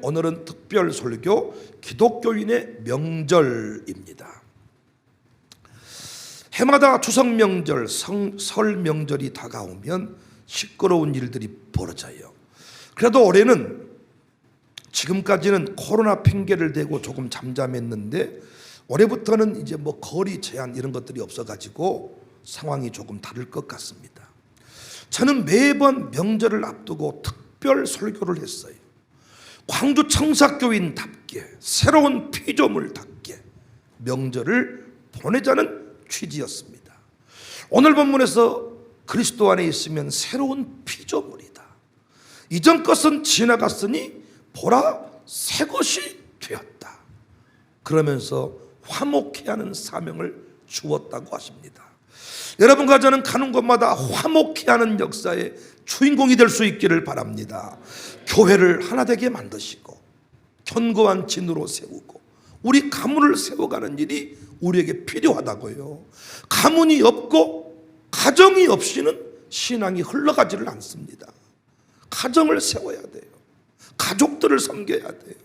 오늘은 특별 설교 기독교인의 명절입니다. 해마다 추석 명절, 설 명절이 다가오면 시끄러운 일들이 벌어져요. 그래도 올해는 지금까지는 코로나 핑계를 대고 조금 잠잠했는데 올해부터는 이제 거리 제한 이런 것들이 없어가지고 상황이 조금 다를 것 같습니다. 저는 매번 명절을 앞두고 특별 설교를 했어요. 광주 청사교인답게 새로운 피조물답게 명절을 보내자는 취지였습니다. 오늘 본문에서 그리스도 안에 있으면 새로운 피조물이다. 이전 것은 지나갔으니 보라 새 것이 되었다. 그러면서 화목케 하는 사명을 주었다고 하십니다. 여러분과 저는 가는 곳마다 화목케 하는 역사의 주인공이 될 수 있기를 바랍니다. 교회를 하나 되게 만드시고 견고한 진으로 세우고 우리 가문을 세워가는 일이 우리에게 필요하다고요. 가문이 없고 가정이 없이는 신앙이 흘러가지를 않습니다. 가정을 세워야 돼요. 가족들을 섬겨야 돼요.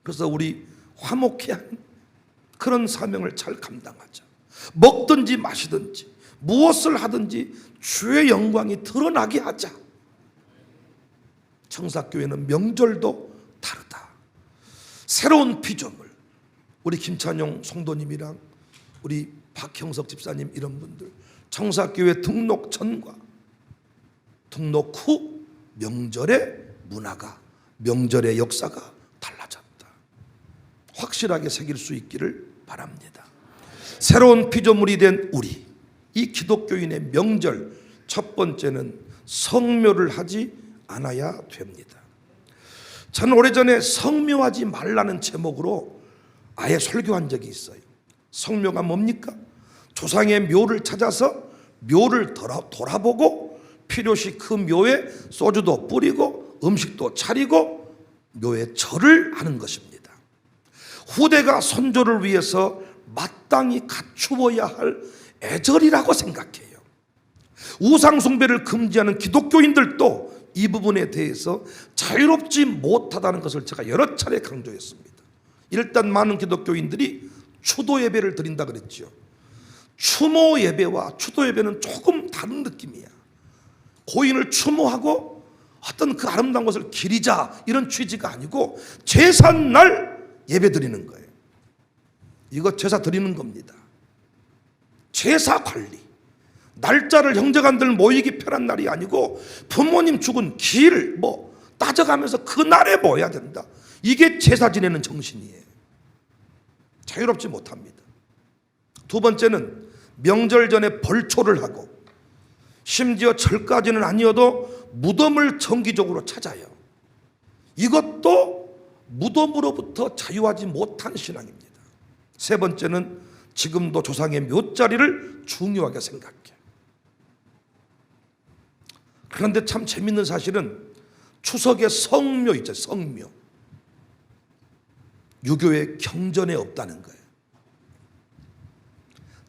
그래서 우리 화목케 하는 그런 사명을 잘 감당하자. 먹든지 마시든지 무엇을 하든지 주의 영광이 드러나게 하자. 청사교회는 명절도 다르다. 새로운 피조물. 우리 김찬용 성도님이랑 우리 박형석 집사님 이런 분들 청사교회 등록 전과 등록 후 명절의 문화가 명절의 역사가 달라졌다. 확실하게 새길 수 있기를 바랍니다. 새로운 피조물이 된 우리 이 기독교인의 명절 첫 번째는 성묘를 하지 않아야 됩니다. 저는 오래전에 성묘하지 말라는 제목으로 아예 설교한 적이 있어요. 성묘가 뭡니까? 조상의 묘를 찾아서 묘를 돌아보고 필요시 그 묘에 소주도 뿌리고 음식도 차리고 묘에 절을 하는 것입니다. 후대가 선조를 위해서 마땅히 갖추어야 할 애절이라고 생각해요. 우상숭배를 금지하는 기독교인들도 이 부분에 대해서 자유롭지 못하다는 것을 제가 여러 차례 강조했습니다. 일단 많은 기독교인들이 추도 예배를 드린다 그랬죠. 추모 예배와 추도 예배는 조금 다른 느낌이야. 고인을 추모하고 어떤 그 아름다운 것을 기리자 이런 취지가 아니고 제삿날 예배 드리는 거예요. 이거 제사 드리는 겁니다. 제사 관리. 날짜를 형제간들 모이기 편한 날이 아니고 부모님 죽은 길 따져가면서 그 날에 모여야 된다. 이게 제사 지내는 정신이에요. 자유롭지 못합니다. 두 번째는 명절 전에 벌초를 하고 심지어 절까지는 아니어도 무덤을 정기적으로 찾아요. 이것도 무덤으로부터 자유하지 못한 신앙입니다. 세 번째는 지금도 조상의 묘자리를 중요하게 생각해. 그런데 참 재밌는 사실은 추석의 성묘 있죠. 성묘. 유교의 경전에 없다는 거예요.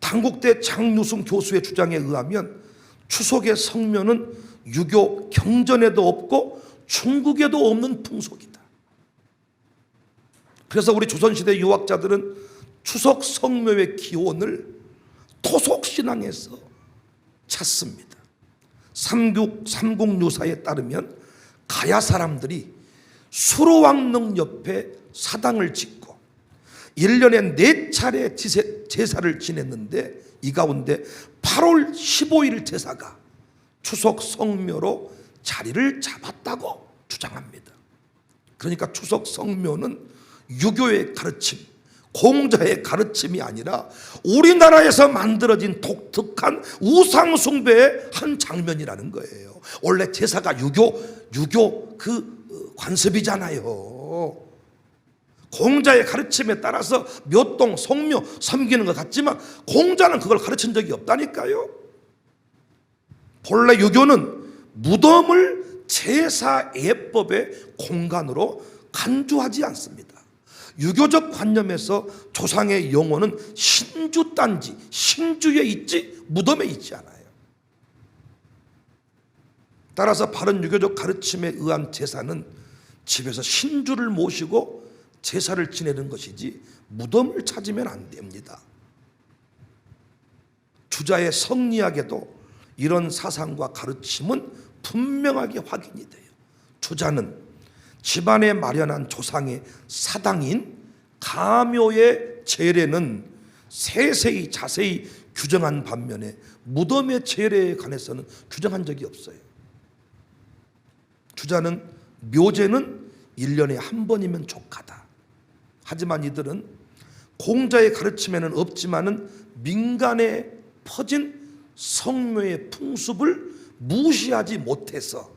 당국대 장유승 교수의 주장에 의하면 추석의 성묘는 유교 경전에도 없고 중국에도 없는 풍속이다. 그래서 우리 조선시대 유학자들은 추석 성묘의 기원을 토속신앙에서 찾습니다. 삼국유사에 따르면 가야 사람들이 수로왕릉 옆에 사당을 짓고 1년에 4차례 제사를 지냈는데 이 가운데 8월 15일 제사가 추석 성묘로 자리를 잡았다고 주장합니다. 그러니까 추석 성묘는 유교의 가르침, 공자의 가르침이 아니라 우리나라에서 만들어진 독특한 우상숭배의 한 장면이라는 거예요. 원래 제사가 유교 그 관습이잖아요. 공자의 가르침에 따라서 묘동, 성묘 섬기는 것 같지만 공자는 그걸 가르친 적이 없다니까요. 본래 유교는 무덤을 제사 예법의 공간으로 간주하지 않습니다. 유교적 관념에서 조상의 영혼은 신주단지, 신주에 있지 무덤에 있지 않아요. 따라서 바른 유교적 가르침에 의한 제사는 집에서 신주를 모시고 제사를 지내는 것이지 무덤을 찾으면 안 됩니다. 주자의 성리학에도 이런 사상과 가르침은 분명하게 확인이 돼요. 주자는 집안에 마련한 조상의 사당인 가묘의 제례는 세세히 자세히 규정한 반면에 무덤의 제례에 관해서는 규정한 적이 없어요. 주자는 묘제는 1년에 한 번이면 족하다. 하지만 이들은 공자의 가르침에는 없지만은 민간에 퍼진 성묘의 풍습을 무시하지 못해서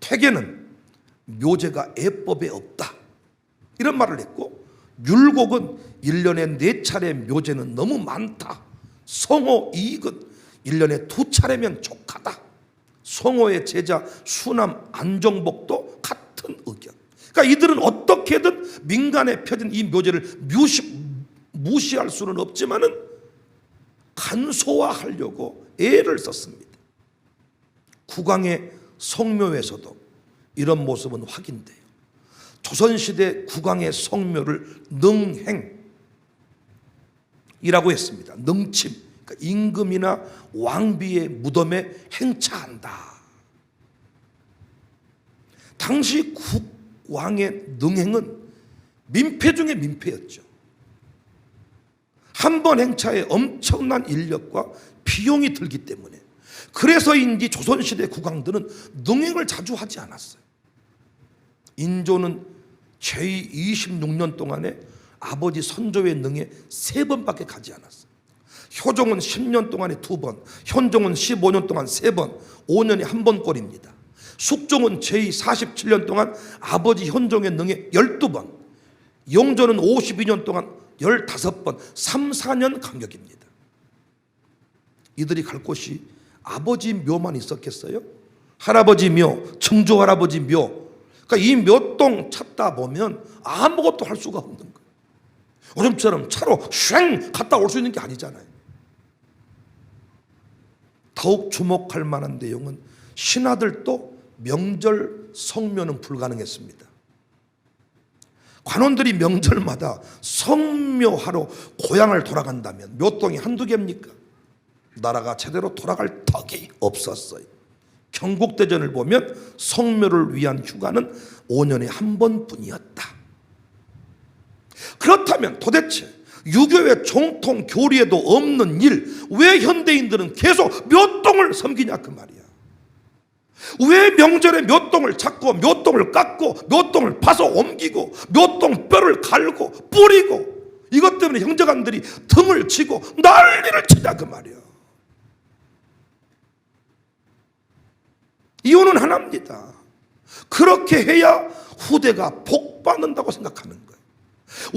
퇴계는 묘제가 예법에 없다 이런 말을 했고, 율곡은 1년에 4차례 묘제는 너무 많다. 성호 이익은 1년에 2차례면 족하다. 성호의 제자 수남 안정복도 같은 의견. 그러니까 이들은 어떻게든 민간에 펴진 이 묘제를 무시할 수는 없지만은 간소화하려고 애를 썼습니다. 국왕의 성묘에서도 이런 모습은 확인돼요. 조선시대 국왕의 성묘를 능행이라고 했습니다. 능침, 그러니까 임금이나 왕비의 무덤에 행차한다. 당시 국왕의 능행은 민폐 중에 민폐였죠. 한 번 행차에 엄청난 인력과 비용이 들기 때문에, 그래서인지 조선시대 국왕들은 능행을 자주 하지 않았어요. 인조는 제2 26년 동안에 아버지 선조의 능에 3번밖에 가지 않았어요. 효종은 10년 동안에 2번, 현종은 15년 동안 3번, 5년에 1번 꼴입니다. 숙종은 제2 47년 동안 아버지 현종의 능에 12번, 영조는 52년 동안 15번, 3, 4년 간격입니다. 이들이 갈 곳이 아버지 묘만 있었겠어요? 할아버지 묘, 증조 할아버지 묘. 그러니까 이 묘동 찾다 보면 아무것도 할 수가 없는 거예요. 요즘처럼 차로 쉥 갔다 올 수 있는 게 아니잖아요. 더욱 주목할 만한 내용은 신하들도 명절 성묘는 불가능했습니다. 관원들이 명절마다 성묘하러 고향을 돌아간다면 묘동이 한두 개입니까? 나라가 제대로 돌아갈 턱이 없었어요. 경국대전을 보면 성묘를 위한 휴가는 5년에 한 번뿐이었다. 그렇다면 도대체 유교의 정통 교리에도 없는 일, 왜 현대인들은 계속 묘동을 섬기냐 그 말이야. 왜 명절에 묘동을 찾고 묘동을 깎고 묘동을 파서 옮기고 묘동 뼈를 갈고 뿌리고, 이것 때문에 형제간들이 등을 치고 난리를 치냐 그 말이야. 이유는 하나입니다. 그렇게 해야 후대가 복 받는다고 생각하는 거예요.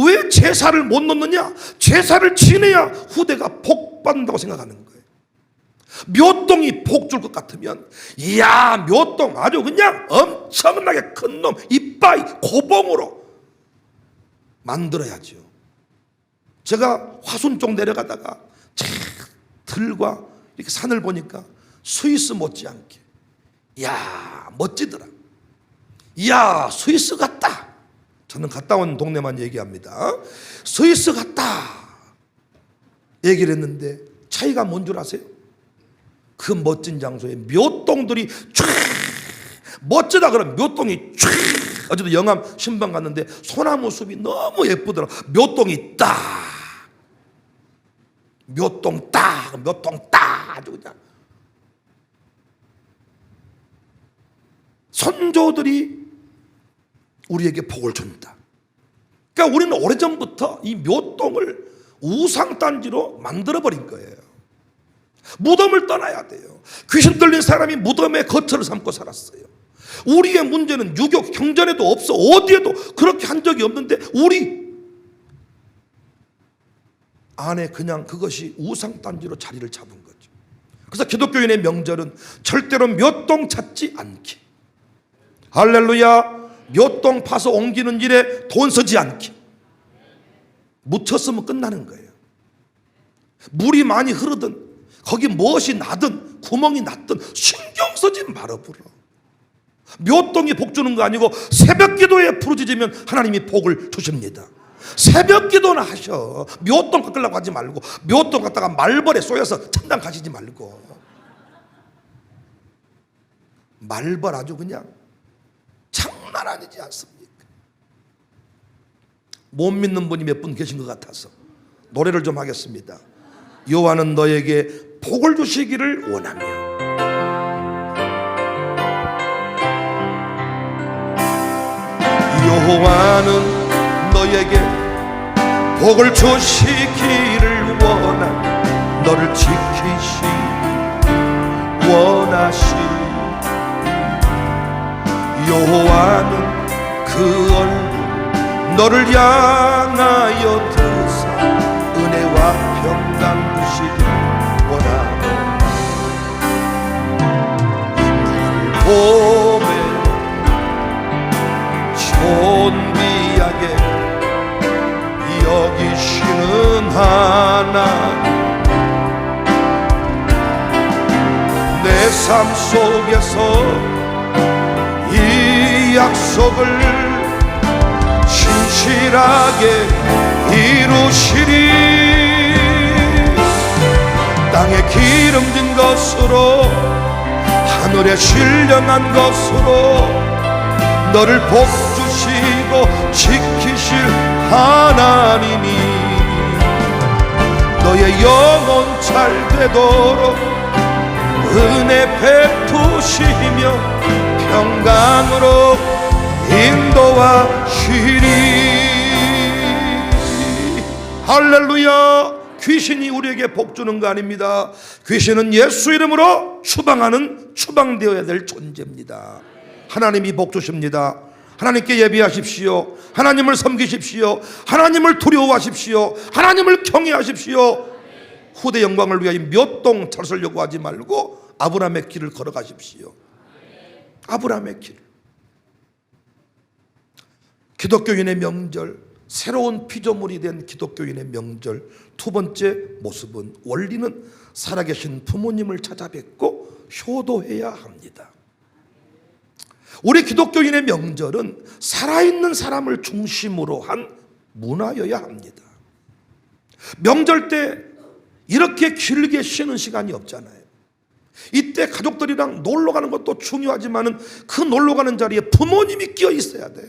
왜 제사를 못 놓느냐? 제사를 지내야 후대가 복 받는다고 생각하는 거예요. 묘동이 복 줄 것 같으면, 이야 묘동 아주 그냥 엄청나게 큰 놈 이빠이 고봉으로 만들어야죠. 제가 화순 쪽 내려가다가 들과 이렇게 산을 보니까 스위스 못지않게, 이야 멋지더라. 이야 스위스 같다. 저는 갔다 온 동네만 얘기합니다. 스위스 같다 얘기를 했는데 차이가 뭔 줄 아세요? 그 멋진 장소에 묘동들이 쫙, 멋지다 그러면 묘동이 쫙. 어제도 영암 신방 갔는데 소나무 숲이 너무 예쁘더라. 묘동이 딱, 묘동 딱, 묘동 딱 아주 그냥. 선조들이 우리에게 복을 준다. 그러니까 우리는 오래전부터 이 묘동을 우상단지로 만들어버린 거예요. 무덤을 떠나야 돼요. 귀신 들린 사람이 무덤에 거처를 삼고 살았어요. 우리의 문제는 유교 경전에도 없어, 어디에도 그렇게 한 적이 없는데 우리 안에 그냥 그것이 우상단지로 자리를 잡은 거죠. 그래서 기독교인의 명절은 절대로 묘동 찾지 않기, 할렐루야, 묘동 파서 옮기는 일에 돈 쓰지 않기. 묻혔으면 끝나는 거예요. 물이 많이 흐르든 거기 무엇이 나든 구멍이 났든 신경 쓰지 말아보라. 묘동이 복 주는 거 아니고 새벽 기도에 부르짖으면 하나님이 복을 주십니다. 새벽 기도나 하셔. 묘동 깎으려고 하지 말고, 묘동 갖다가 말벌에 쏘여서 천당 가시지 말고. 말벌 아주 그냥 장난 아니지 않습니까? 못 믿는 분이 몇 분 계신 것 같아서 노래를 좀 하겠습니다. 여호와는 너에게 복을 주시기를 원하며. 여호와는 너에게 복을 주시기를 원하며 너를 지키시 원하시. 여호와는 그 얼굴 너를 향하여 드사 은혜와 평강 주시기를 원하며 봄에 존귀하게 여기시는 하나님, 내 삶 속에서 이 약속을 신실하게 이루시리. 땅에 기름진 것으로 하늘에 신령한 것으로 너를 복주시고 지키실 하나님이 너의 영혼 잘 되도록 은혜 베푸시며 평강으로 인도하시리. 할렐루야. 귀신이 우리에게 복 주는 거 아닙니다. 귀신은 예수 이름으로 추방되어야 될 존재입니다. 하나님이 복 주십니다. 하나님께 예비하십시오. 하나님을 섬기십시오. 하나님을 두려워하십시오. 하나님을 경외하십시오. 후대 영광을 위하여 묘동 찾으려고 하지 말고 아브라함의 길을 걸어가십시오. 아브라함의 길. 기독교인의 명절, 새로운 피조물이 된 기독교인의 명절 두 번째 모습은, 원리는 살아계신 부모님을 찾아뵙고 효도해야 합니다. 우리 기독교인의 명절은 살아있는 사람을 중심으로 한 문화여야 합니다. 명절 때 이렇게 길게 쉬는 시간이 없잖아요. 이때 가족들이랑 놀러 가는 것도 중요하지만 그 놀러 가는 자리에 부모님이 끼어 있어야 돼.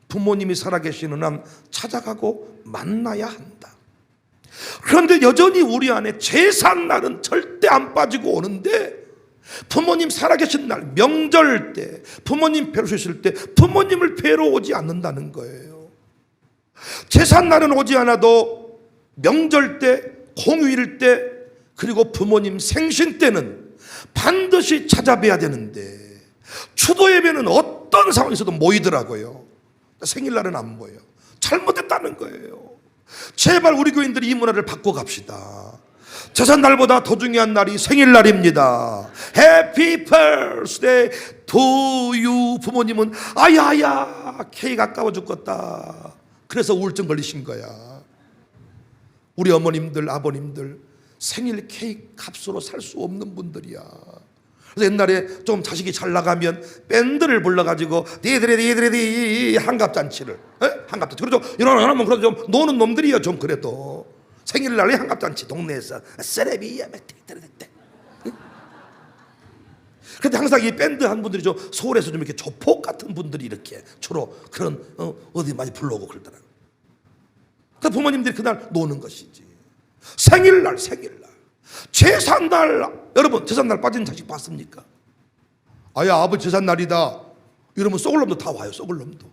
부모님이 살아계시는 한 찾아가고 만나야 한다. 그런데 여전히 우리 안에 제삿날은 절대 안 빠지고 오는데, 부모님 살아계신 날, 명절 때, 부모님 뵈러 오실 때 부모님을 뵈러 오지 않는다는 거예요. 제삿날은 오지 않아도 명절 때, 공휴일 때, 그리고 부모님 생신 때는 반드시 찾아뵈야 되는데, 추도 예배는 어떤 상황에서도 모이더라고요. 생일날은 안 모여요. 잘못했다는 거예요. 제발 우리 교인들이 이 문화를 바꿔갑시다. 제삿날보다 더 중요한 날이 생일날입니다. Happy birthday to you. 부모님은 아야야 케이크 아까워 죽겠다. 그래서 우울증 걸리신 거야. 우리 어머님들, 아버님들 생일 케이크 값으로 살 수 없는 분들이야. 그래서 옛날에 좀 자식이 잘 나가면 밴드를 불러가지고 니들이 한갑잔치를, 한갑잔치. 그래도 이러면 그래도 좀 노는 놈들이야. 좀 그래도 생일날에 한갑잔치 동네에서 세레비야 맥티들때. 그런데 항상 이 밴드 한 분들이 좀 서울에서 좀 이렇게 조폭 같은 분들이 이렇게 주로 그런 어디 많이 불러오고 그러더라고. 그래서 부모님들이 그날 노는 것이지. 생일날, 제삿날. 여러분 제삿날 빠진 자식 봤습니까? 아야 아버지 제삿날이다 이러면 썩을 놈도 다 와요. 썩을 놈도.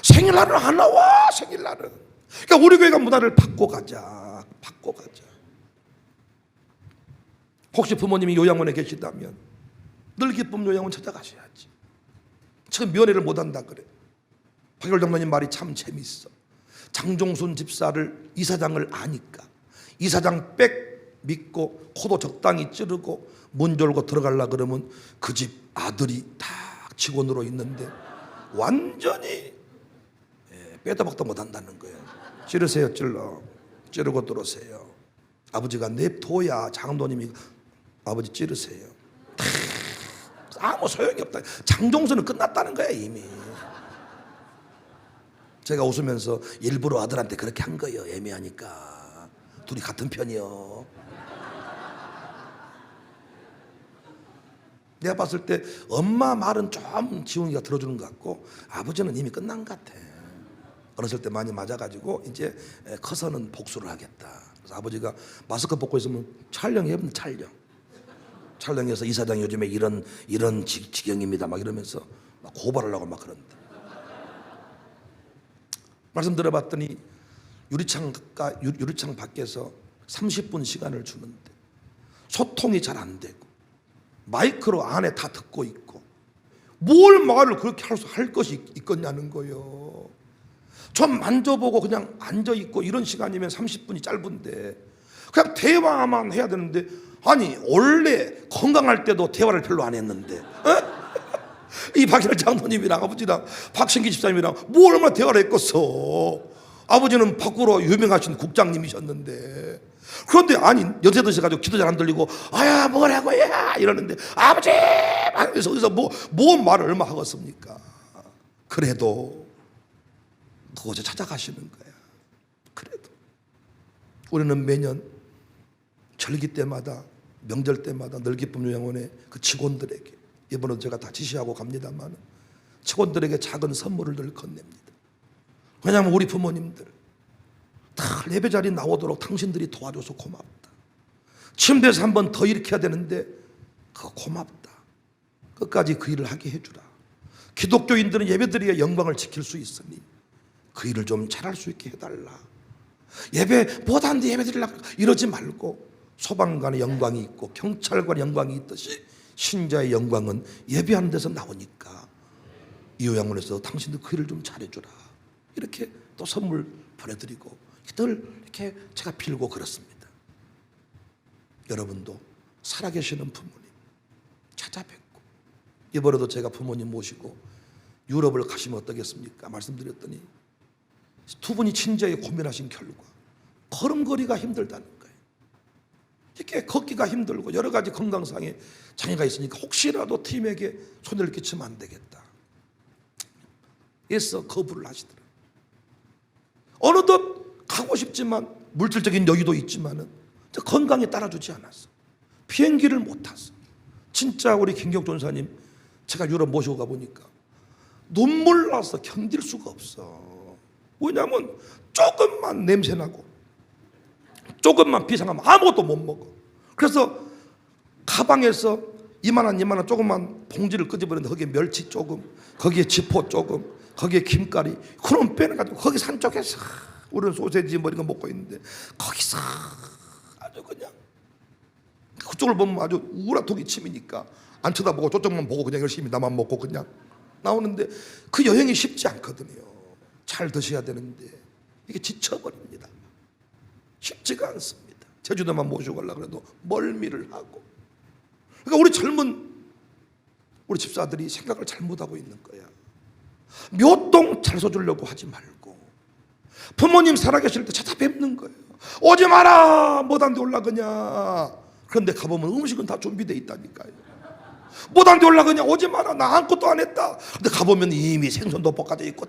생일날은 안 나와. 생일날은. 그러니까 우리 교회가 문화를 바꿔가자. 혹시 부모님이 요양원에 계시다면 늘 기쁨 요양원 찾아가셔야지. 지금 면회를 못한다 그래. 박열 장로님 말이 참 재밌어. 장종순 집사를, 이사장을 아니까 이사장 백 믿고 코도 적당히 찌르고 문 열고 들어가려 그러면 그 집 아들이 딱 직원으로 있는데 완전히 빼다 박다 못한다는 거예요. 찌르세요. 찌르고 들어오세요. 아버지가 냅둬야 장로님이 아버지 찌르세요. 아무 소용이 없다. 장종수는 끝났다는 거야 이미. 제가 웃으면서 일부러 아들한테 그렇게 한 거예요. 애매하니까. 둘이 같은 편이요. 내가 봤을 때 엄마 말은 좀 지훈이가 들어주는 것 같고 아버지는 이미 끝난 것 같아. 어렸을 때 많이 맞아가지고 이제 커서는 복수를 하겠다. 그래서 아버지가 마스크 벗고 있으면 촬영해보면 촬영해서 이사장 요즘에 이런 지경입니다 막 이러면서 막 고발을 하고 막 그런다. 말씀 들어봤더니 유리창 밖에서 30분 시간을 주는데 소통이 잘 안 되고 마이크로 안에 다 듣고 있고 뭘 말을 그렇게 할 것이 있겠냐는 거예요. 좀 만져보고 그냥 앉아있고 이런 시간이면 30분이 짧은데 그냥 대화만 해야 되는데 아니 원래 건강할 때도 대화를 별로 안 했는데 이 박일환 장로님이랑 아버지랑 박신기 집사님이랑 뭘 얼마나 대화를 했겠어. 아버지는 밖으로 유명하신 국장님이셨는데 그런데 아니 연세 드셔가지고 기도 잘 안 들리고 아야 뭐라고 야 이러는데 아버지 하면서 거기서 뭐 말을 얼마 하겠습니까. 그래도 그곳에 찾아가시는 거야. 그래도 우리는 매년 절기 때마다 명절 때마다 늘기쁨요양원의 그 직원들에게 이번에도 제가 다 지시하고 갑니다만 직원들에게 작은 선물을 늘 건넵니다. 왜냐하면 우리 부모님들 다 예배 자리 나오도록 당신들이 도와줘서 고맙다. 침대에서 한 번 더 일으켜야 되는데 그거 고맙다. 끝까지 그 일을 하게 해주라. 기독교인들은 예배드려야 영광을 지킬 수 있으니 그 일을 좀 잘할 수 있게 해달라. 예배 못하는데 예배 드리려고 이러지 말고 소방관의 영광이 있고 경찰관의 영광이 있듯이 신자의 영광은 예배하는 데서 나오니까 이 요양원에서 당신들 그 일을 좀 잘해주라. 이렇게 또 선물 보내드리고 늘 이렇게 제가 빌고 그렇습니다. 여러분도 살아계시는 부모님 찾아뵙고 이번에도 제가 부모님 모시고 유럽을 가시면 어떠겠습니까? 말씀드렸더니 두 분이 친절히 고민하신 결과 걸음걸이가 힘들다는 거예요. 이렇게 걷기가 힘들고 여러 가지 건강상의 장애가 있으니까 혹시라도 팀에게 손해를 끼치면 안 되겠다. 애써 거부를 하시더라고요. 어느덧 가고 싶지만 물질적인 여유도 있지만은 건강에 따라주지 않았어. 비행기를 못 탔어. 진짜 우리 김경 전사님 제가 유럽 모시고 가보니까 눈물 나서 견딜 수가 없어. 왜냐하면 조금만 냄새나고 조금만 비상하면 아무것도 못 먹어. 그래서 가방에서 이만한 조금만 봉지를 끄집어내는데 거기에 멸치 조금, 거기에 지포 조금, 거기에 김가리 그럼 빼내가지고 거기 산 쪽에서 우리는 소세지 뭐 이런 거 먹고 있는데 거기서 아주 그냥 그쪽을 보면 아주 우울한 기침이니까 안 쳐다보고 저쪽만 보고 그냥 열심히 나만 먹고 그냥 나오는데 그 여행이 쉽지 않거든요. 잘 드셔야 되는데 이게 지쳐버립니다. 쉽지가 않습니다. 제주도만 모시고 가려고 해도 멀미를 하고. 그러니까 우리 젊은 우리 집사들이 생각을 잘못하고 있는 거야. 묘똥 잘 써주려고 하지 말고 부모님 살아계실 때 찾아뵙는 거예요. 오지 마라 못한데 올라가냐. 그런데 가보면 음식은 다 준비되어 있다니까요. 못한데 올라가냐. 오지 마라 나 아무것도 안 했다. 근데 가보면 이미 생선도 볶아져 있고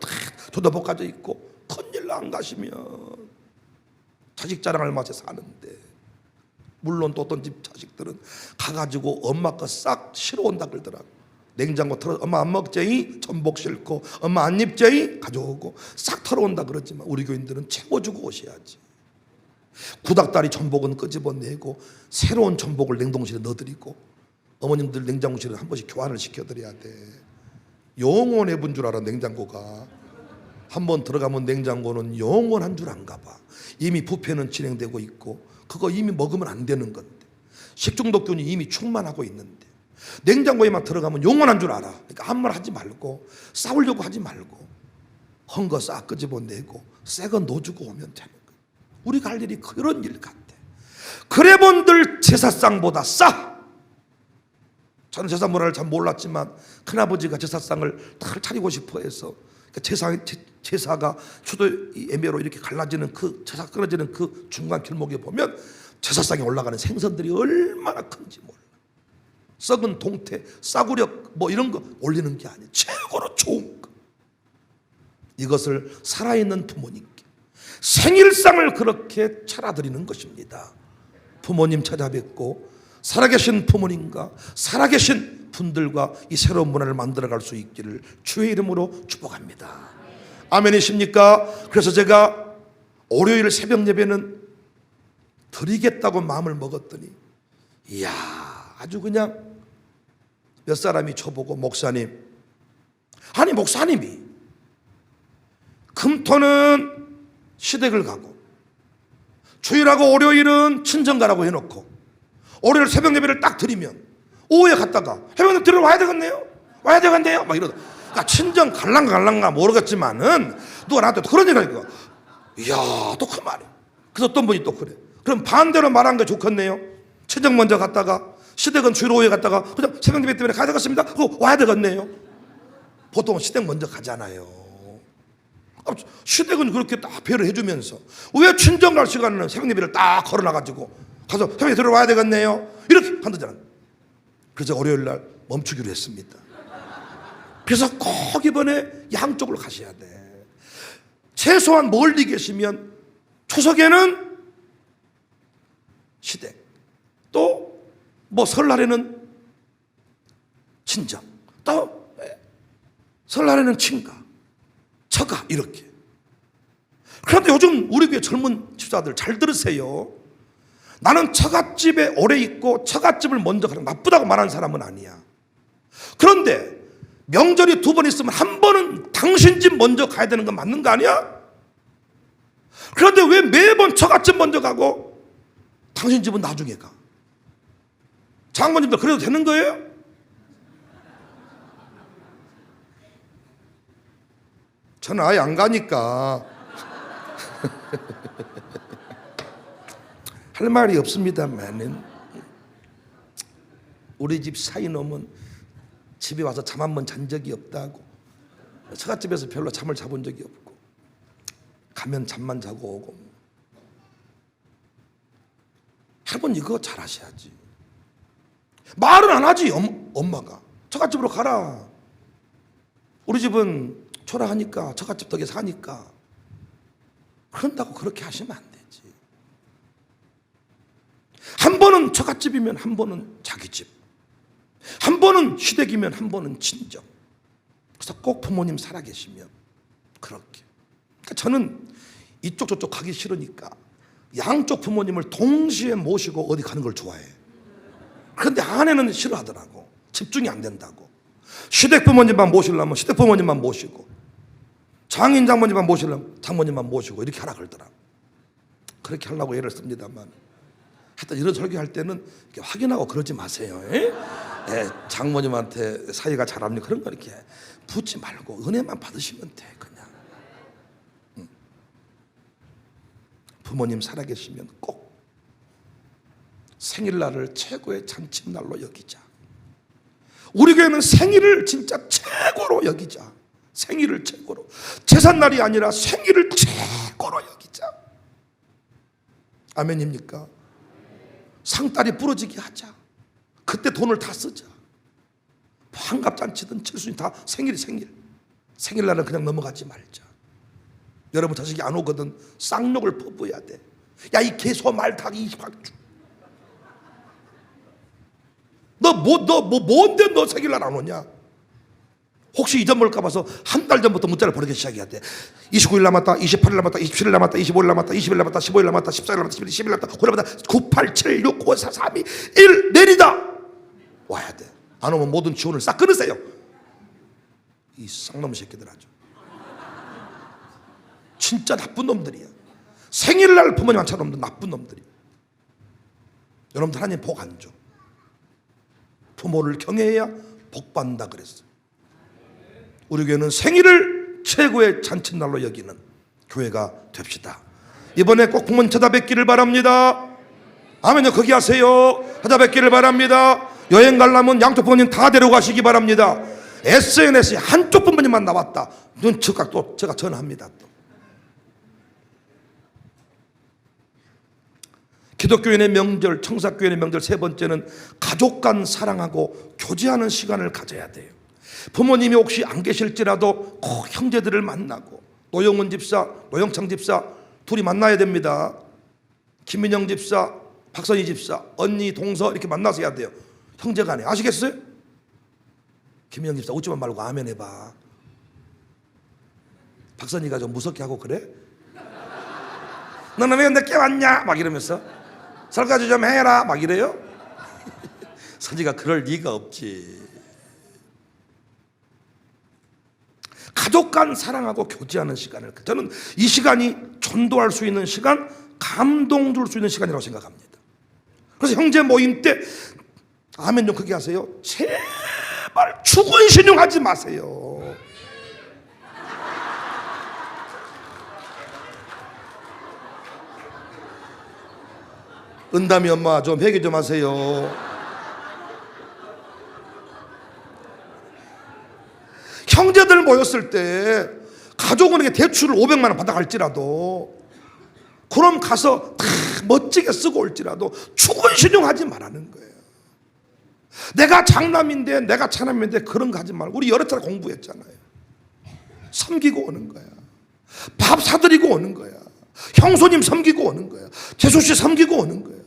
도도 볶아져 있고 큰일 안 가시면 자식 자랑할 맛에 사는데 물론 또 어떤 집 자식들은 가가지고 엄마 거 싹 실어 온다 그러더라고. 냉장고 털어 엄마 안 먹제이 전복 싣고 엄마 안 입제이 가져오고 싹 털어온다 그러지만 우리 교인들은 채워주고 오셔야지. 구닥다리 전복은 끄집어내고 새로운 전복을 냉동실에 넣어드리고 어머님들 냉장고실에 한 번씩 교환을 시켜드려야 돼. 영원해 본 줄 알아. 냉장고가 한 번 들어가면 냉장고는 영원한 줄 안 가봐. 이미 부패는 진행되고 있고 그거 이미 먹으면 안 되는 건데 식중독균이 이미 충만하고 있는데 냉장고에만 들어가면 영원한 줄 알아. 그러니까 아무 말 하지 말고 싸우려고 하지 말고 헌 거 싹 끄집어내고 새 거 넣어주고 오면 되는 거야. 우리가 할 일이 그런 일 같아. 그래본들 제사상보다 싸. 저는 제사 문화를 잘 몰랐지만 큰아버지가 제사상을 다 차리고 싶어 해서 제사가 수도 예매로 이렇게 갈라지는 그 제사 끊어지는 그 중간 길목에 보면 제사상에 올라가는 생선들이 얼마나 큰지 몰라. 썩은 동태, 싸구려 뭐 이런 거 올리는 게 아니에요. 최고로 좋은 거. 이것을 살아있는 부모님께 생일상을 그렇게 차려드리는 것입니다. 부모님 찾아뵙고 살아계신 부모님과 살아계신 분들과 이 새로운 문화를 만들어갈 수 있기를 주의 이름으로 축복합니다. 아멘이십니까? 그래서 제가 월요일 새벽 예배는 드리겠다고 마음을 먹었더니 이야, 아주 그냥 몇 사람이 쳐보고 목사님이 금토는 시댁을 가고 주일하고 월요일은 친정 가라고 해놓고 월요일 새벽 예배를 딱 드리면 오후에 갔다가 해병대 들으러 와야 되겠네요? 와야 되겠네요? 막 이러다. 그러니까 친정 갈랑가 모르겠지만은 누가 나한테 또 그런 얘기를 하니까 이야, 또 그 말이야. 그래서 어떤 분이 또 그래. 그럼 반대로 말한 게 좋겠네요? 친정 먼저 갔다가 시댁은 주일 오후에 갔다가 그냥 새벽 예배 때문에 가야 되겠습니다. 그거 와야 되겠네요? 보통은 시댁 먼저 가잖아요. 시댁은 그렇게 딱 배를 해주면서 왜 친정 갈 시간에는 새벽 예배를 딱 걸어놔가지고 가서 새벽 예배 들어와야 되겠네요? 이렇게 한다잖아. 그래서 월요일 날 멈추기로 했습니다. 그래서 꼭 이번에 양쪽으로 가셔야 돼. 최소한 멀리 계시면 추석에는 시댁, 또 뭐 설날에는 친정, 또 설날에는 친가, 처가 이렇게. 그런데 요즘 우리 교회 젊은 집사들 잘 들으세요. 나는 처갓집에 오래 있고 처갓집을 먼저 가는 나쁘다고 말하는 사람은 아니야. 그런데 명절이 2번 있으면 한 번은 당신 집 먼저 가야 되는 건 맞는 거 아니야? 그런데 왜 매번 처갓집 먼저 가고 당신 집은 나중에 가? 장모님들 그래도 되는 거예요? 저는 아예 안 가니까 할 말이 없습니다만은 우리 집 사이놈은 집에 와서 잠 한 번 잔 적이 없다고, 처갓집에서 별로 잠을 자본 적이 없고 가면 잠만 자고 오고. 할머니 이거 잘하셔야지. 말은 안 하지. 엄마가 처갓집으로 가라. 우리 집은 초라하니까 처갓집 덕에 사니까. 그런다고 그렇게 하시면 안 되지. 한 번은 처갓집이면 한 번은 자기 집, 한 번은 시댁이면 한 번은 친정. 그래서 꼭 부모님 살아계시면 그렇게. 그러니까 저는 이쪽 저쪽 가기 싫으니까 양쪽 부모님을 동시에 모시고 어디 가는 걸 좋아해. 그런데 아내는 싫어하더라고. 집중이 안 된다고. 시댁 부모님만 모시려면 시댁 부모님만 모시고, 장인 장모님만 모시려면 장모님만 모시고 이렇게 하라 그러더라고. 그렇게 하려고 애를 씁니다만 하여튼 이런 설교할 때는 이렇게 확인하고 그러지 마세요. 장모님한테 사이가 잘합니까? 그런 거 이렇게 붙지 말고 은혜만 받으시면 돼. 그냥 부모님 살아계시면 꼭 생일날을 최고의 잔칫날로 여기자. 우리 교회는 생일을 진짜 최고로 여기자. 생일을 최고로. 제삿날이 아니라 생일을 최고로 여기자. 아멘입니까? 상다리 부러지게 하자. 그때 돈을 다 쓰자. 환갑잔치든 칠순이 다 생일. 생일날은 그냥 넘어가지 말자. 여러분 자식이 안 오거든 쌍욕을 퍼부어야 돼. 야, 이 개소 말타기 이 박주. 너 뭔데 너 생일날 안 오냐? 혹시 잊어먹을까 봐서 한 달 전부터 문자를 보내기 시작해야 돼. 29일 남았다, 28일 남았다, 27일 남았다, 25일 남았다, 20일 남았다, 15일 남았다, 14일 남았다, 10일 남았다, 9일 남았다, 9, 8, 7, 6, 5, 4, 3, 2, 1 내리다. 와야 돼. 안 오면 모든 지원을 싹 끊으세요. 이 쌍놈 새끼들 아주 진짜 나쁜 놈들이야. 생일날 부모님 안 찾아오는 나쁜 놈들이야. 여러분들 하나님 복 안 줘. 부모를 경외해야 복 받는다 그랬어요. 우리 교회는 생일을 최고의 잔칫날로 여기는 교회가 됩시다. 이번에 꼭 부모님 찾아뵙기를 바랍니다. 아멘요. 거기 하세요. 찾아뵙기를 바랍니다. 여행 가려면 양쪽 부모님 다 데려가시기 바랍니다. SNS에 한쪽 부모님만 나왔다. 눈치각 또 제가 전화합니다. 또 기독교인의 명절, 청사교인의 명절 세 번째는 가족 간 사랑하고 교제하는 시간을 가져야 돼요. 부모님이 혹시 안 계실지라도 꼭 형제들을 만나고, 노영은 집사, 노영창 집사 둘이 만나야 됩니다. 김민영 집사, 박선희 집사, 언니, 동서 이렇게 만나서 해야 돼요. 형제간에. 아시겠어요? 김민영 집사 웃지만 말고 아멘 해봐. 박선희가 좀 무섭게 하고 그래? 너는 왜 늦게 왔냐? 막 이러면서 설거지 좀 해라 막 이래요? 선지가 그럴 리가 없지. 가족 간 사랑하고 교제하는 시간을, 저는 이 시간이 전도할 수 있는 시간, 감동 줄 수 있는 시간이라고 생각합니다. 그래서 형제 모임 때 아멘 좀 크게 하세요. 제발 죽은 신용하지 마세요. 은담이 엄마 좀 회개 좀 하세요. 형제들 모였을 때 가족은행에 대출을 500만 원 받아갈지라도, 그럼 가서 다 멋지게 쓰고 올지라도 죽은 신용하지 말라는 거예요. 내가 장남인데, 내가 차남인데 그런 거 하지 말고, 우리 여러 차례 공부했잖아요. 섬기고 오는 거야. 밥 사드리고 오는 거야. 형수님 섬기고 오는 거야. 재수씨 섬기고 오는 거야.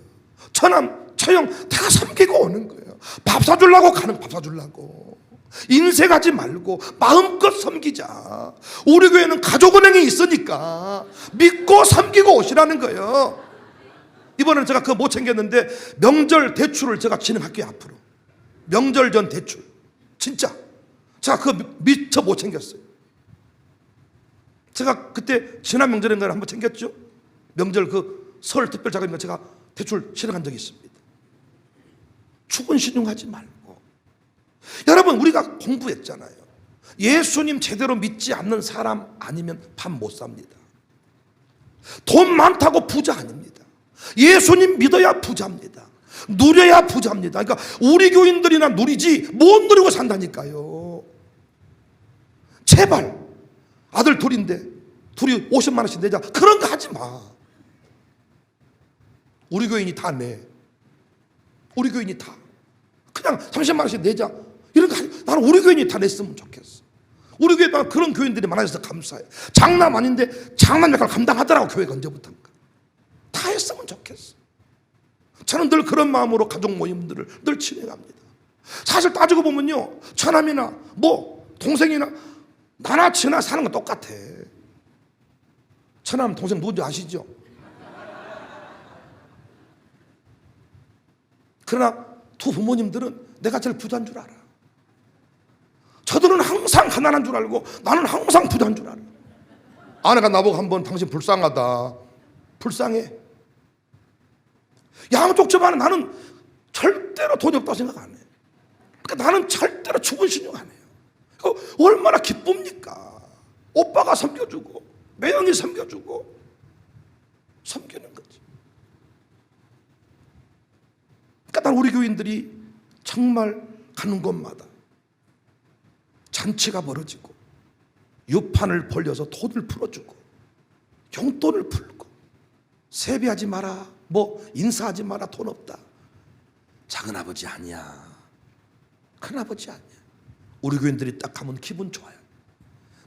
처남, 처형 다 섬기고 오는 거예요. 밥 사주려고 가는, 밥 사주려고. 인색하지 말고 마음껏 섬기자. 우리 교회는 가족은행이 있으니까 믿고 섬기고 오시라는 거예요. 이번에는 제가 그거 못 챙겼는데 명절 대출을 제가 진행할게요. 앞으로 명절 전 대출 진짜 제가 그거 미처 못 챙겼어요. 제가 그때 지난 명절인가 한번 챙겼죠. 명절 그 설 특별 자금인가 제가 대출 실행한 적이 있습니다. 죽은 신용하지 말고. 여러분, 우리가 공부했잖아요. 예수님 제대로 믿지 않는 사람 아니면 밥 못 삽니다. 돈 많다고 부자 아닙니다. 예수님 믿어야 부자입니다. 누려야 부자입니다. 그러니까 우리 교인들이나 누리지 못 누리고 산다니까요. 제발 아들 둘인데 둘이 50만 원씩 내자, 그런 거 하지 마. 우리 교인이 다 내. 우리 교인이 다 그냥 30만 원씩 내자, 이런 거 하지. 나는 우리 교인이 다 냈으면 좋겠어. 우리 교회에 그런 교인들이 많아져서 감사해. 장남 아닌데 장남 역할 감당하더라고. 교회가 언제부턴가 다 했으면 좋겠어. 저는 늘 그런 마음으로 가족 모임들을 늘 진행합니다. 사실 따지고 보면요, 처남이나 뭐 동생이나 나나 지나 사는 건 똑같아. 처남 동생 누군지 아시죠? 그러나 두 부모님들은 내가 제일 부자인 줄 알아. 저들은 항상 가난한 줄 알고 나는 항상 부자인 줄 알아. 아내가 나보고 한번 당신 불쌍하다. 불쌍해. 양쪽 집안은 나는 절대로 돈이 없다고 생각 안 해. 그러니까 나는 절대로 죽은 신용 안 해요. 얼마나 기쁩니까? 오빠가 섬겨주고 매형이 섬겨주고 섬기는 거지. 그러니까 난 우리 교인들이 정말 가는 곳마다 잔치가 벌어지고 유판을 벌려서 돈을 풀어주고 용돈을 풀고, 세배하지 마라, 뭐 인사하지 마라, 돈 없다. 작은아버지 아니야, 큰아버지 아니야. 우리 교인들이 딱 가면 기분 좋아요.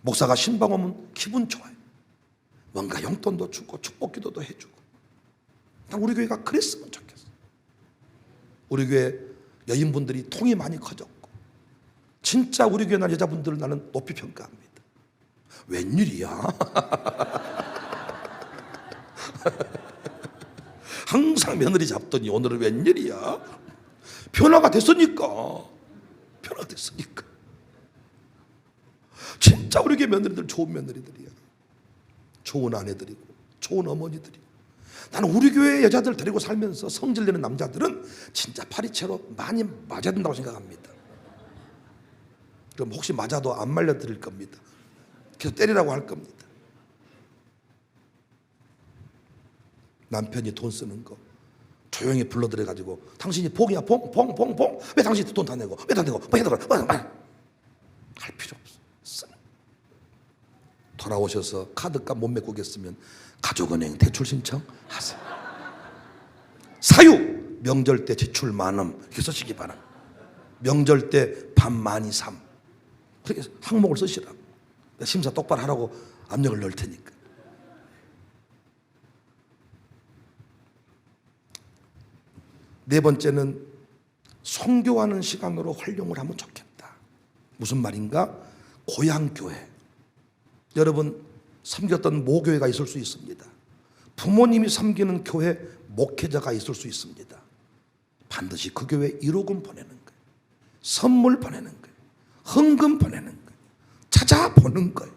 목사가 신방 오면 기분 좋아요. 뭔가 용돈도 주고 축복기도도 해주고. 난 우리 교회가 그랬으면 좋겠어. 우리 교회 여인분들이 통이 많이 커졌고, 진짜 우리 교회 난 여자분들을 나는 높이 평가합니다. 웬일이야? 항상 며느리 잡더니 오늘은 웬일이야? 변화가 됐으니까. 진짜 우리 교회 며느리들 좋은 며느리들이야. 좋은 아내들이고 좋은 어머니들이고. 나는 우리 교회 여자들 데리고 살면서 성질내는 남자들은 진짜 파리채로 많이 맞아야 된다고 생각합니다. 그럼 혹시 맞아도 안 말려드릴 겁니다. 계속 때리라고 할 겁니다. 남편이 돈 쓰는 거 조용히 불러들여가지고 당신이 봉이야, 봉. 왜 당신이 돈 다 내고, 왜 다 내고, 뭐 해도 할 필요 없어. 돌아오셔서 카드값 못 메꾸겠으면 가족은행 대출 신청하세요. 사유, 명절 때 지출 많음, 이렇게 쓰시기 바랍니다. 명절 때 밥 많이 삼, 그렇게 항목을 쓰시라고. 심사 똑바로 하라고 압력을 넣을 테니까. 네 번째는 선교하는 시간으로 활용을 하면 좋겠다. 무슨 말인가? 고향교회. 여러분 섬겼던 모교회가 있을 수 있습니다. 부모님이 섬기는 교회 목회자가 있을 수 있습니다. 반드시 그 교회 1호금 보내는 거예요. 선물 보내는 거예요. 헌금 보내는 거예요. 찾아보는 거예요.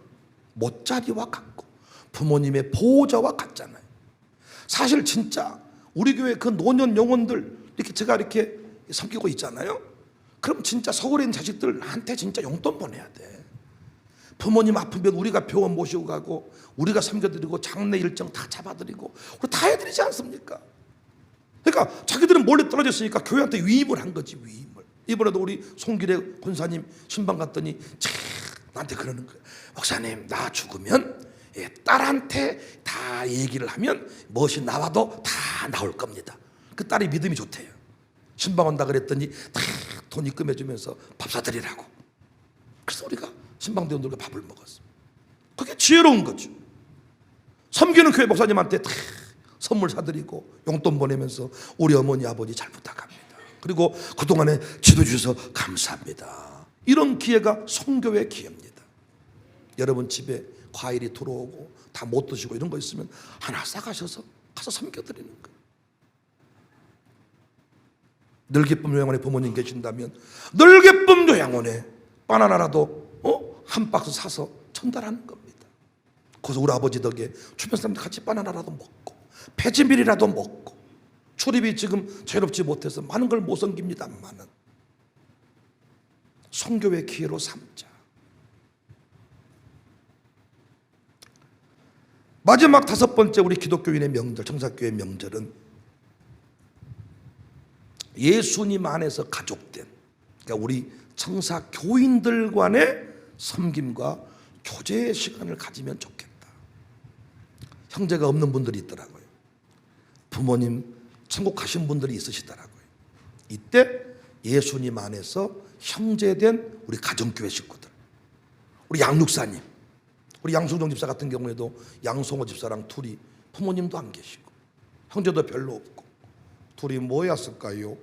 못자리와 같고 부모님의 보호자와 같잖아요. 사실 진짜 우리 교회 그 노년 영혼들 이렇게 제가 이렇게 섬기고 있잖아요. 그럼 진짜 서울에 있는 자식들한테 진짜 용돈 보내야 돼. 부모님 아프면 우리가 병원 모시고 가고 우리가 섬겨드리고 장례 일정 다 잡아드리고 우리 다 해드리지 않습니까? 그러니까 자기들은 몰래 떨어졌으니까 교회한테 위임을 한 거지. 위임을. 이번에도 우리 송길의 권사님 신방 갔더니 나한테 그러는 거예요. 목사님 나 죽으면 딸한테 다 얘기를 하면 무엇이 나와도 다 나올 겁니다. 그 딸이 믿음이 좋대요. 신방 온다 그랬더니 다 돈 입금해주면서 밥 사드리라고. 그래서 우리가 신방대원들과 밥을 먹었어. 그게 지혜로운 거죠. 섬기는 교회 목사님한테 다 선물 사드리고 용돈 보내면서 우리 어머니 아버지 잘 부탁합니다. 그리고 그동안에 지도 주셔서 감사합니다. 이런 기회가 선교의 기회입니다. 여러분 집에 과일이 들어오고 다 못 드시고 이런 거 있으면 하나 싸가셔서 가서 섬겨드리는 거예요. 늘기쁨 요양원에 부모님 계신다면 늘기쁨 요양원에 바나나라도 한 박스 사서 전달하는 겁니다. 그래서 우리 아버지 덕에 주변 사람들 같이 바나나라도 먹고 배지밀이라도 먹고 출입이 지금 자유롭지 못해서 많은 걸 못 섬깁니다만은 선교의 기회로 삼자. 마지막 다섯 번째 우리 기독교인의 명절, 청사교회 명절은 예수님 안에서 가족된, 그러니까 우리 청사교인들 간의 섬김과 교제의 시간을 가지면 좋겠다. 형제가 없는 분들이 있더라고요. 부모님 천국 가신 분들이 있으시더라고요. 이때 예수님 안에서 형제된 우리 가정교회 식구들, 우리 양육사님, 우리 양승종 집사 같은 경우에도 양송호 집사랑 둘이 부모님도 안 계시고 형제도 별로 없고 둘이 뭐였을까요?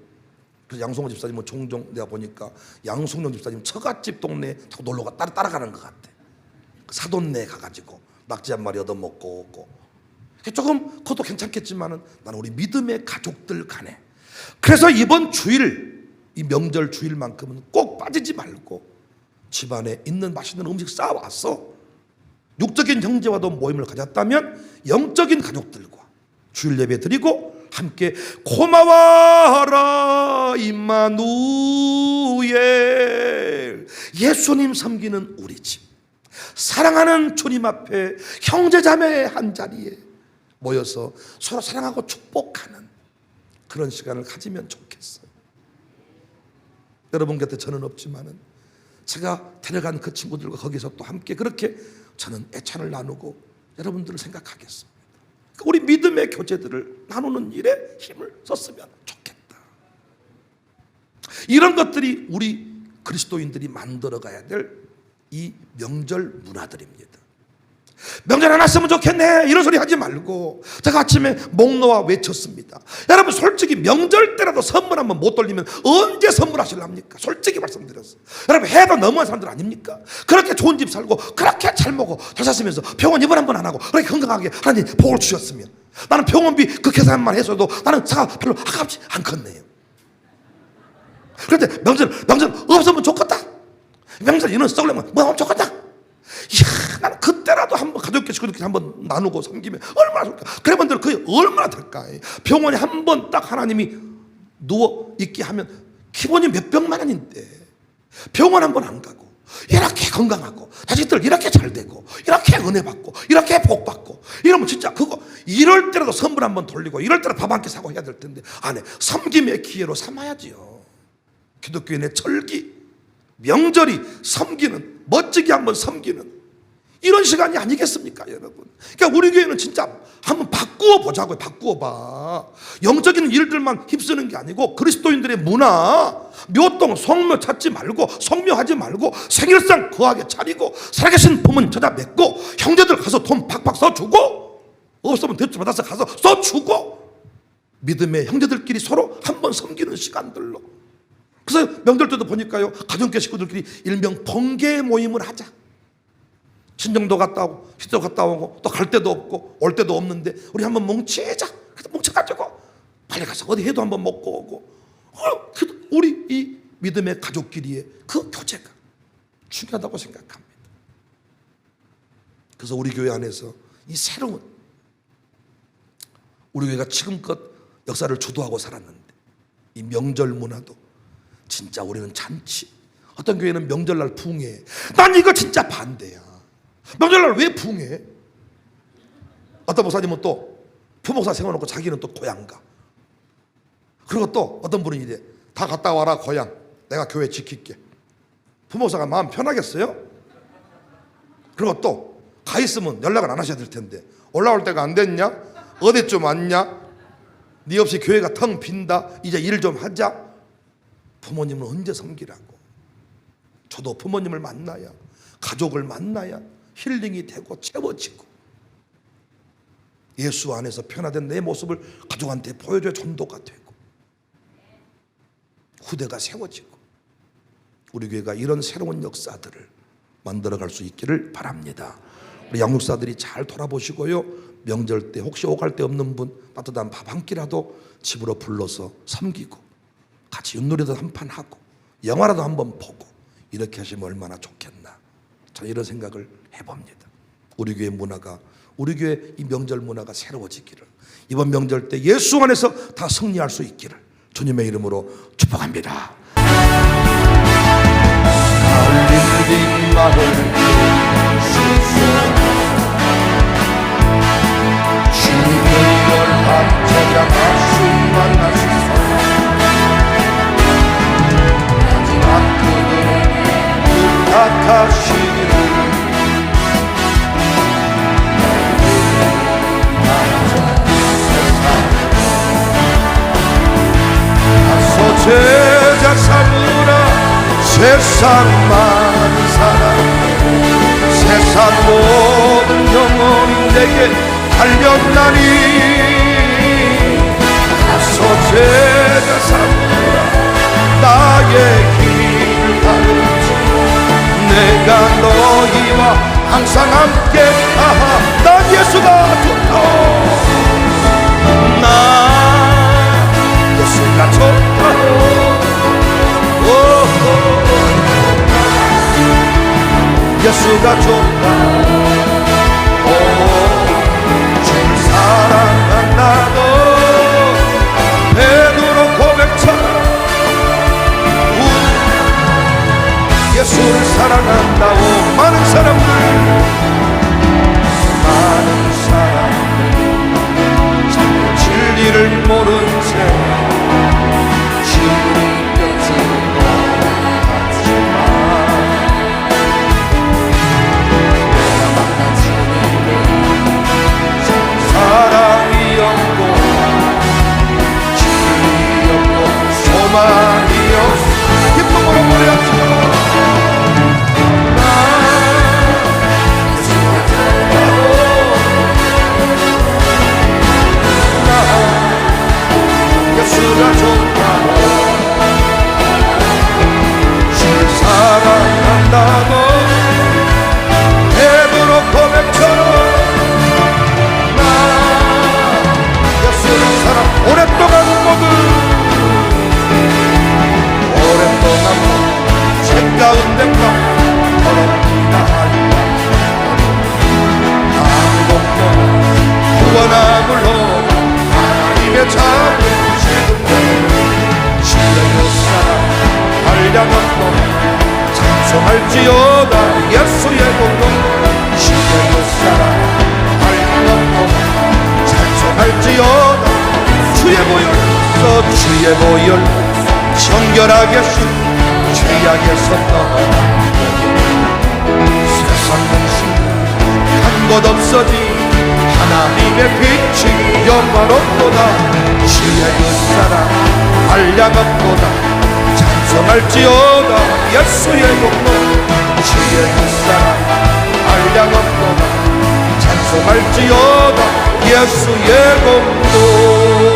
그래서 양송호 집사님은 종종 내가 보니까 양승종 집사님 처갓집 동네에 자꾸 놀러가 따라가는 것 같아. 사돈네 가가지고 낙지 한 마리 얻어먹고 오고. 조금 그것도 괜찮겠지만은 나는 우리 믿음의 가족들 간에. 그래서 이번 주일, 이 명절 주일만큼은 꼭 빠지지 말고 집안에 있는 맛있는 음식 싸와서 육적인 형제와도 모임을 가졌다면 영적인 가족들과 주일 예배 드리고 함께 고마워하라 임마누엘, 예수님 섬기는 우리 집, 사랑하는 주님 앞에 형제자매의 한 자리에 모여서 서로 사랑하고 축복하는 그런 시간을 가지면 좋겠어요. 여러분 곁에 저는 없지만은 제가 데려간 그 친구들과 거기서 또 함께 그렇게 저는 애찬을 나누고 여러분들을 생각하겠습니다. 우리 믿음의 교제들을 나누는 일에 힘을 썼으면 좋겠다. 이런 것들이 우리 그리스도인들이 만들어가야 될 이 명절 문화들입니다. 명절 안 왔으면 좋겠네 이런 소리 하지 말고 제가 아침에 목 놓아 외쳤습니다. 여러분 솔직히 명절 때라도 선물 한번 못 돌리면 언제 선물하실랍니까? 솔직히 말씀드렸어요. 여러분 해도 너무한 사람들 아닙니까? 그렇게 좋은 집 살고 그렇게 잘 먹고 잘 샀으면서 병원 입원 한 번 안 하고 그렇게 건강하게 하나님 복을 주셨으면 나는 병원비 그 계산만 했어도 나는 차가 별로 아깝지 않겠네요. 그런데 명절 없으면 좋겠다. 명절 이런 썩으려면 뭐 하면 좋겠다. 이야, 나는 그때라도 한번 가족끼리 식구들끼리 한번 나누고 섬기면 얼마나 좋을까. 그래본들 그게 얼마나 될까. 병원에 한 번 딱 하나님이 누워 있게 하면 기본이 몇백만 원인데 병원 한 번 안 가고 이렇게 건강하고 자식들 이렇게 잘 되고 이렇게 은혜 받고 이렇게 복 받고 이러면 진짜 그거 이럴 때라도 선물 한번 돌리고 이럴 때라도 밥 한 끼 사고 해야 될 텐데 안 해. 섬김의 기회로 삼아야지요. 기독교인의 절기, 명절이 섬기는, 멋지게 한번 섬기는 이런 시간이 아니겠습니까, 여러분? 그러니까 우리 교회는 진짜 한번 바꾸어 보자고요. 바꾸어 봐. 영적인 일들만 힘쓰는 게 아니고 그리스도인들의 문화, 묘동, 성묘 찾지 말고, 성묘하지 말고, 생일상 거하게 차리고, 살아계신 부모님 찾아 맺고, 형제들 가서 돈 팍팍 써주고, 없으면 대출 받아서 가서 써주고, 믿음의 형제들끼리 서로 한번 섬기는 시간들로. 그래서 명절 때도 보니까요, 가정교 식구들끼리 일명 번개 모임을 하자. 친정도 갔다 오고 시도 갔다 오고 또 갈 데도 없고 올 데도 없는데 우리 한번 뭉치자. 그래서 뭉쳐가지고 빨리 가서 어디 회도 한번 먹고 오고. 우리 이 믿음의 가족끼리의 그 교제가 중요하다고 생각합니다. 그래서 우리 교회 안에서 이 새로운, 우리 교회가 지금껏 역사를 주도하고 살았는데 이 명절 문화도 진짜 우리는 잔치, 어떤 교회는 명절날 붕해. 난 이거 진짜 반대야. 명절날 왜 붕해? 어떤 목사님은 또 부목사 세워놓고 자기는 또 고향 가. 그리고 또 어떤 분은 이래, 다 갔다 와라 고향, 내가 교회 지킬게. 부목사가 마음 편하겠어요? 그리고 또 가 있으면 연락을 안 하셔야 될 텐데 올라올 때가 안 됐냐? 어디쯤 왔냐? 네 없이 교회가 텅 빈다, 이제 일 좀 하자. 부모님은 언제 섬기라고? 저도 부모님을 만나야, 가족을 만나야 힐링이 되고 채워지고, 예수 안에서 변화된 내 모습을 가족한테 보여줘야 전도가 되고 후대가 세워지고, 우리 교회가 이런 새로운 역사들을 만들어갈 수 있기를 바랍니다. 우리 양육사들이 잘 돌아보시고요, 명절 때 혹시 오갈 데 없는 분 따뜻한 밥 한 끼라도 집으로 불러서 섬기고 같이 윷놀이도 한판 하고 영화라도 한번 보고 이렇게 하시면 얼마나 좋겠나, 저는 이런 생각을 해봅니다. 우리 교회 문화가, 우리 교회 이 명절 문화가 새로워지기를, 이번 명절 때 예수 안에서 다 승리할 수 있기를 주님의 이름으로 축복합니다. 달린 마을 주님의 열한 제자 다시 만나시소. 마지막 그들에게 부탁하시기를 가서 제자 삼으라. 세상 많은 사람, 세상 모든 영혼이 내게 달렸나니 가서 제자 삼으라. 나의 길을 가르치고 내가 너희와 항상 함께 하하. 난 예수가 좋다. 나 예수가 좋다. 예수가 좋다. 주를 사랑한다고 베드로 고백처럼 예수를 사랑한다고 많은 사람들 자꾸 진리를 모른 채 진리 곁을 떠나지만 내가 만난 주님은 사랑이 없고 진리 없고 소망이 없고 기쁨으로 버려져. 예수가 좋다고 주를 사랑한다고 베드로 고백처럼 나 예수를 사랑. 오랫동안 책 가운데 걸어갑니다. 아무것도 구원함으로 하나님의 자녀 한량없고 찬송할지어다 예수의 공로. 시대의 사랑 한량없고 찬송할지어다 주의 보혈 주의 보혈 정결하게 신 죄악에서 떠나 세상 근심 곧 없어진 하나님의 빛이 영원없도다. 주의 그 사랑 한량없도다. 찬송할지어다 예수의 공로. 주의 그 사랑 한량없도다. 찬송할지어다 예수의 공로.